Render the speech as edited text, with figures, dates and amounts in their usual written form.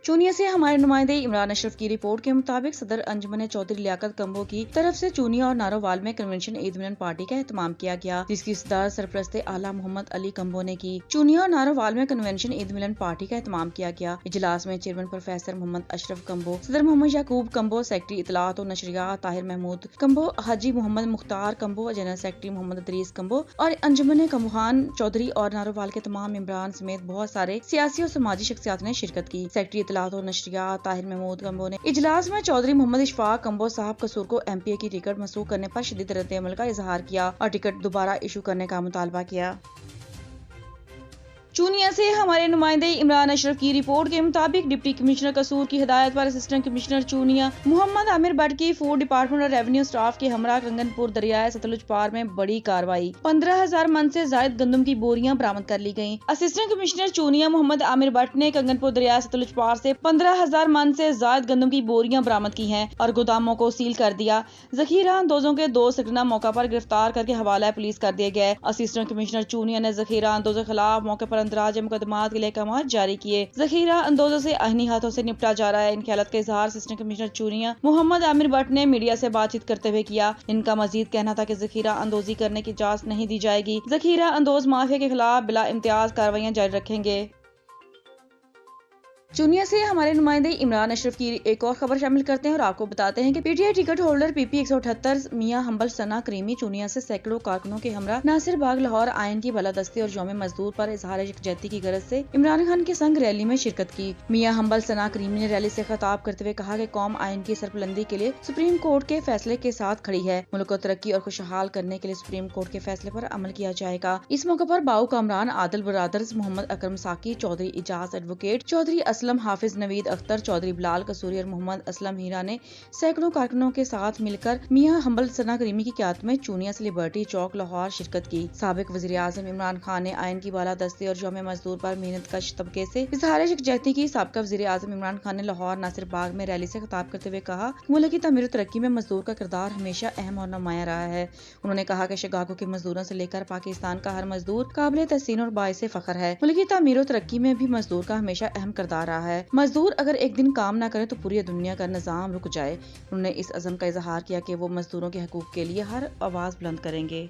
चूनिया से हमारे नुमाइंदे इमरान अशरफ की रिपोर्ट के मुताबिक सदर अंजुमन चौधरी लियाकत कम्बो की तरफ से चूनिया और नारोवाल में कन्वेंशन ईद मिलन पार्टी का एहतमाम किया गया, जिसकी सदारत सरपरस्ते आला मोहम्मद अली कम्बो ने की। चूनिया और नारोवाल में कन्वेंशन ईद मिलन पार्टी का एहतमाम किया गया। इजलास में चेयरमैन प्रोफेसर मोहम्मद अशरफ कम्बो, सदर मोहम्मद याकूब कम्बो, सेक्रेटरी इतलात और नशरियात ताहिर महमूद कम्बो, हाजी मोहम्मद मुख्तार कम्बो, जनरल सेक्रेटरी मोहम्मद अदरीस कम्बो और अंजुमन कम्बोहान चौधरी और नारोवाल के तमाम इमरान समेत बहुत सारे सियासी और समाजी शख्सियात ने शिरकत की। सेक्रेटरी इतलात और नशरियात ताहिर महमूद कम्बो ने इजलास में चौधरी मोहम्मद इशफाक कम्बो साहब कसूर को MPA की टिकट मंसूख करने पर शदीद रद्द-ए-अमल का इजहार किया और टिकट दोबारा इशू करने का मुतालबा किया। चूनिया से हमारे नुमाइंदे इमरान अशरफ की रिपोर्ट के मुताबिक डिप्टी कमिश्नर कसूर की हिदायत पर असिस्टेंट कमिश्नर चूनिया मोहम्मद आमिर भट्ट की फूड डिपार्टमेंट और रेवेन्यू स्टाफ के हमरा कंगनपुर दरियाए सतलुज पार में बड़ी कार्रवाई, 15,000 मन से जायद गंदम की बोरियां बरामद कर ली गयी। असिस्टेंट कमिश्नर चूनिया मोहम्मद आमिर भट्ट ने कंगनपुर दरियाए सतलुज पार से 15,000 मन से जायद गंदम की बोरियां बरामद की हैं और गोदामों को सील कर दिया। जखीरा अंदोजों के 2 सरगना मौका पर गिरफ्तार करके हवाला पुलिस कर दिए गए। असिस्टेंट कमिश्नर चूनिया ने जखीरा अंदोजों के खिलाफ मौके पर अंदराज मुकदमात के लिए अहकाम जारी किए। जखीरा अंदोजों से आईनी हाथों से निपटा जा रहा है। इन ख्यालात का इजहार असिस्टेंट कमिश्नर चूनिया मोहम्मद आमिर भट्ट ने मीडिया से बातचीत करते हुए किया। इनका मजीद कहना था कि जखीरा अंदोजी करने की इजाजत नहीं दी जाएगी। जखीरा अंदोज माफिया के खिलाफ बिला इम्तियाज कार्रवाइयां जारी रखेंगे। चूनिया से हमारे नुमाइंदे इमरान अशरफ की एक और खबर शामिल करते हैं और आपको बताते हैं कि PTI टिकट होल्डर PP 178 मियां हम्बल सना करीमी चूनिया से सैकड़ों कारकुनों के हमरा नासिर बाग लाहौर आयन की बालादस्ती और यौम मजदूर पर इजहार यकजहती की गरज से इमरान खान के संग रैली में शिरकत की। मियां हम्बल सना करीमी ने रैली से खिताब करते हुए कहा कि कौम आयन की सरबुलंदी के लिए सुप्रीम कोर्ट के फैसले के साथ खड़ी है। मुल्क को तरक्की और खुशहाल करने के लिए सुप्रीम कोर्ट के फैसले पर अमल किया जाएगा। इस मौके पर बाऊ कामरान, आदिल ब्रदर्स, मोहम्मद अकरम साकी, चौधरी इजाज एडवोकेट, चौधरी असलम, हाफिज नवीद अख्तर, चौधरी बिलाल कसूरी और मोहम्मद असलम हीरा ने सैकड़ों कारकुनों के साथ मिलकर मियां हम्बल सना करीमी की क़यादत में चूनिया से लिबर्टी चौक लाहौर शिरकत की। साबिक वज़ीर आज़म इमरान खान ने आयन की बालादस्ती और यौम मजदूर पर मेहनत कश तबके से इजहार यकजहती की। साबिक़ वज़ीर आज़म इमरान खान ने लाहौर नासिर बाग में रैली से खिताब करते हुए कहा, मुल्क की तमीर और तरक्की में मजदूर का किरदार हमेशा अहम और नुमायां रहा है। उन्होंने कहा कि शिकागो के मजदूरों से लेकर पाकिस्तान का हर मजदूर काबिल तहसीन और बाइस फख्र है। मुल्क की तमीर और तरक्की में भी मजदूर का हमेशा अहम किरदार रहा है। मजदूर अगर एक दिन काम न करे तो पूरी दुनिया का निजाम रुक जाए। उन्होंने इस अज़म का इजहार किया कि वो मजदूरों के हकूक के लिए हर आवाज बुलंद करेंगे।